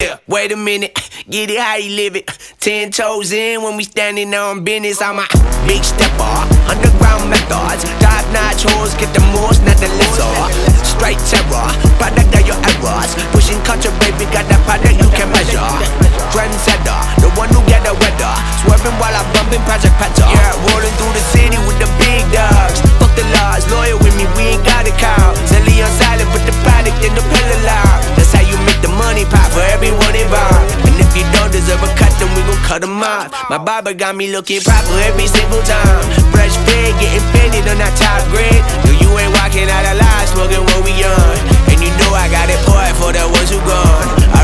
Yeah, wait a minute, get it how you live it. 10 toes in when we standing on business. I'm a big stepper, underground methods. Top-notch hoes, get the most, not the lesser. Straight terror, product of your errors. Pushing culture, baby, got that product you can measure. Trendsetter, the one who get the weather. Swerving while I'm bumping Project Petter. Yeah, rolling through the city with the big dogs. Fuck the laws, loyal with me, we ain't got a cow. Zelly on silent, put the product in the pillar loud. That's how you make the money pop for everyone involved. And if you don't deserve a cut, then we gon' cut them off. My barber got me looking proper every single time. Fresh pig, getting painted on that top grade. No, you ain't walking out alive, smoking what we on. And you know I got it poured for the ones who gone.